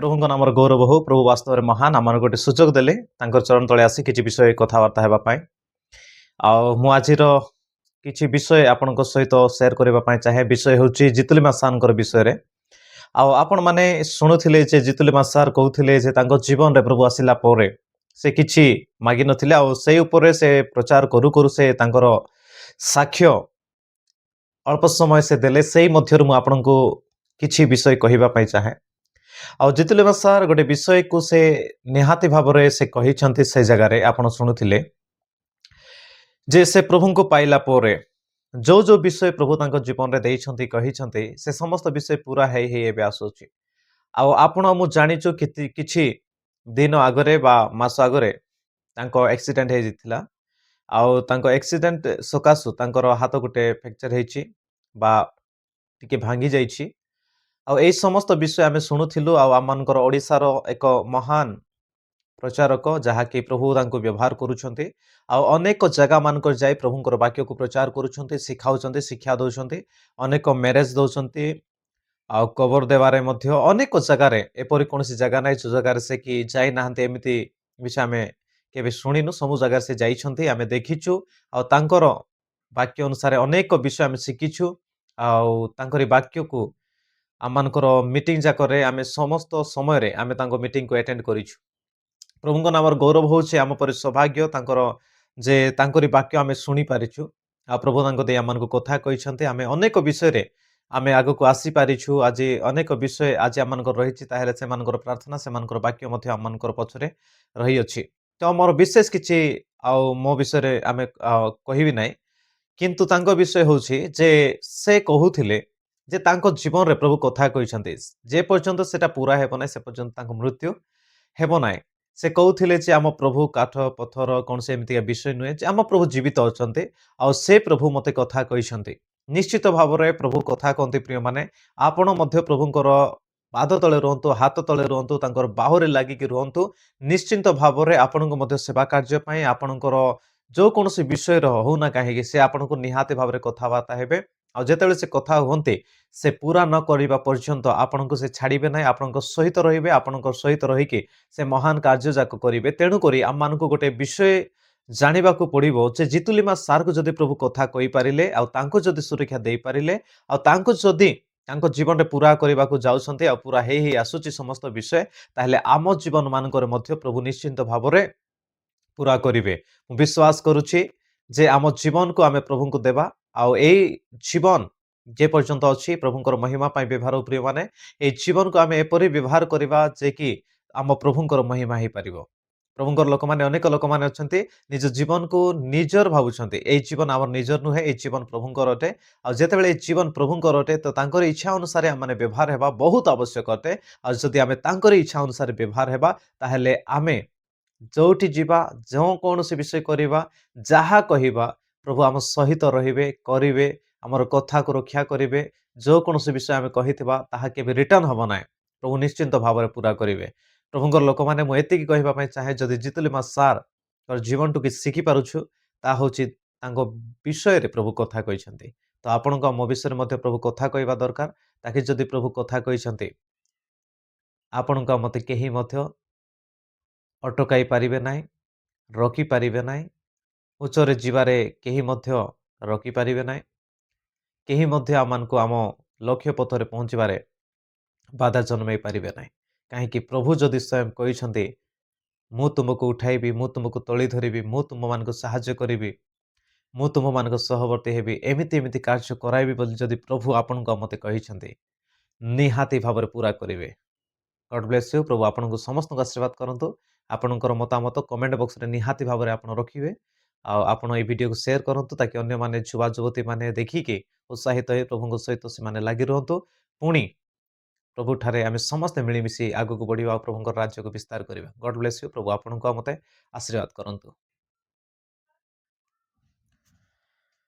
प्रभुଙ୍କ नामर गौरव हो प्रभु वास्तव में महान आम गोटे सुजोग देले चरण तले आसी किसी विषय कथबार्ता होगापाई आज किसी विषय आपण सहित सेयार करने चाहे विषय हूँ जितुलिमा सार विषय रे आपण मैंने शुणुले जितुलिमा सार कहते जीवन रे प्रभु आसला से किछि मागी नथिले से उपरे से प्रचार करू करू से साक्ष्य अल्प समय से देले से मध्यरु मु आपनको किछि विषय कहवाई चाहे जितुलिमा सार गोटे विषय को से निहाती भाव से कही से जगार आप शुणुले जे से प्रभु को पाइला पोरे जो जो विषय प्रभु तांको जीवन रे देइछंती कहिछंती से समस्त विषय पूरा हे एबे आसुची आपण मु जानिचु किछि दिन आगरे बा मास आगरे तांको एक्सीडेंट हे जितला तांको एक्सीडेंट सकासु तांकर हाथ गुटे फ्रैक्चर हेछि बा टिके भांगी जाइछि एई समस्त विषय आमे शुणुथिलु आमनकर ओडिसार एक महान प्रचारक जहाँकि प्रभु तांको व्यवहार करुछंती अनेक जगह मानकर जाय प्रभुंकर वाक्य को प्रचार करुछंती सिखाउछंती शिक्षा दउछंती अनेक मैरेज दउछंती कवर देवारे मध्य अनेक जगह रे एपरि कोनसी जगह नै जो जगह से कि जाई नाहंती एमिति विषय आमे केबे शुनिनु सबु जगह से जाइछंती आमे देखिछु तांकर वाक्य अनुसार अनेक विषय आमे शिखिछु तांकरी वाक्य को आमनकर मीटिंग जाकरे आमे समस्त समय रे आमे तांको मीटिंग को अटेंड करिछु प्रभुଙ୍କ नामर गौरव होउछे आम पर सौभाग्य तांकर जे तांकरी वाक्य आमे सुनी पारिछु प्रभु तांको दे आमन को कथा कहिसंते आमे अनेक विषय रे आमे आगो को आसी पारिछु आज अनेक विषय आज आमनकर रहिछि ताहेले से मानकर प्रार्थना से मानकर वाक्य मध्य आमनकर पछरे रहि अछि तो मोर विशेष किछि मो विषय रे आमे कहिबि नै किंतु तांको विषय होउछि जे से कहूथिले जे तांको जीवन रे प्रभु कथा कहिसंते जे पर्यंत सेटा पूरा हेबो नै से पर्यंत तांको मृत्यु हेबो नै से कहूथिले जे आम प्रभु काठ पत्थर कौन से एमती विषय नुहे जे आम प्रभु जीवित अच्छा से प्रभु मते कथा कही निश्चित भाव में प्रभु कथा कहते प्रिय माने आपण मध्य प्रभुंकर पाद तले रुहतु हाथ तले रुहतु तांकर बाहुरे लागिक रुहतु निश्चिंत भाव में आपण सेवा कार्य आपणकर जो कौन विषय होना कहीं से आपन को निहाती भाव में कथबार्ता हेबे जिते से कथा हमें से पूरा न करने पर्यंत आपण को से छाड़े ना आपण सहित रे आपण सहित रहीकि से महान कार्य जाक करेंगे तेणुक आम मान गोटे विषय जानवा पड़ो जे जितुलिमा सार को जदि प्रभु कथा कही पारे जदि सुरक्षा दे पारे जदि जीवन में पूरा करने को जाऊँच पूरा हे आसूची समस्त विषय ताहले आम जीवन मानकर मध्य प्रभु निश्चिंत भाव में पूरा करेंगे विश्वास करुच्ची जे आम जीवन को आम प्रभु को देवा जीवन जे पर्यंत अच्छी प्रभुंकर महिमा व्यवहार प्रिय माने ए जीवन को आम एपरी व्यवहार करवा जे कि आम प्रभुंकर महिमा हो पार प्रभुंकर लोक मैंने अनेक लोक मैंने अच्छा निज जीवन को निजर भावुंट ए जीवन आम निजर नुहे ए जीवन प्रभुंकर अटे आते जीवन प्रभुंकर अटे तो तांकर इच्छा अनुसार आम व्यवहार होगा बहुत आवश्यक अटे आदि आम तांकर इच्छा अनुसार व्यवहार होगा ताहले आमे जोठी जीवा जो कौन से विषय करवा जहा कहवा प्रभु आम सहित रे करेंगे आमर कथा को रक्षा करेंगे जो कौन से विषय आम कही के रिटर्न हम ना प्रभु निश्चिंत भाव में पूरा करेंगे प्रभुंकर लोक मैंने मुझे कहवाई चाहे जदि जितुलिमा सार जीवन टू कि शिखिपारुछु ता होची तांको विषय रे प्रभु कथा कही तो आपण मो विषय में प्रभु कथा कहवा दरकार ताकि जदि प्रभु कथा कही आपण मत कहीं अटकाई पारिबे नाई रखी पारिबे नाई उच्चरे जीवारे केही मध्य रखी पारिबे नाई केही मध्य आमको आम लक्ष्य पथरे पहुँचबारे बाधा जन्मई पारिबे नाई कहीं प्रभु जदि स्वयं कहिसंती मु तुमको उठाइबी मु तुमको तली धरिबी मु तुम मानक साहाय्य करिबी मु तुम मानक सहवर्ती हेबी एमिति एमिति कार्य कराइबी बोली जदि प्रभु आपण मते कहिसंती निहाती भाव में पूरा करेंगे गॉड ब्लेस यू प्रभु आपन को समस्त आशीर्वाद करंतु आपनकर मतामत कमेंट बॉक्स रे निहाती भाव में आपन रखिए आपन ए वीडियो को शेयर करंतु ताकि अन्य माने युवा युवती माने देखिके उत्साहित हो प्रभु सहित से माने लागि रहंतु पुणी प्रभु ठारे आमे समस्त मिलीमिशी आगो को बढ़िया प्रभुंकर राज्य को विस्तार करिबा गॉड ब्लेस यू प्रभु आपन को मते आशीर्वाद करंतु।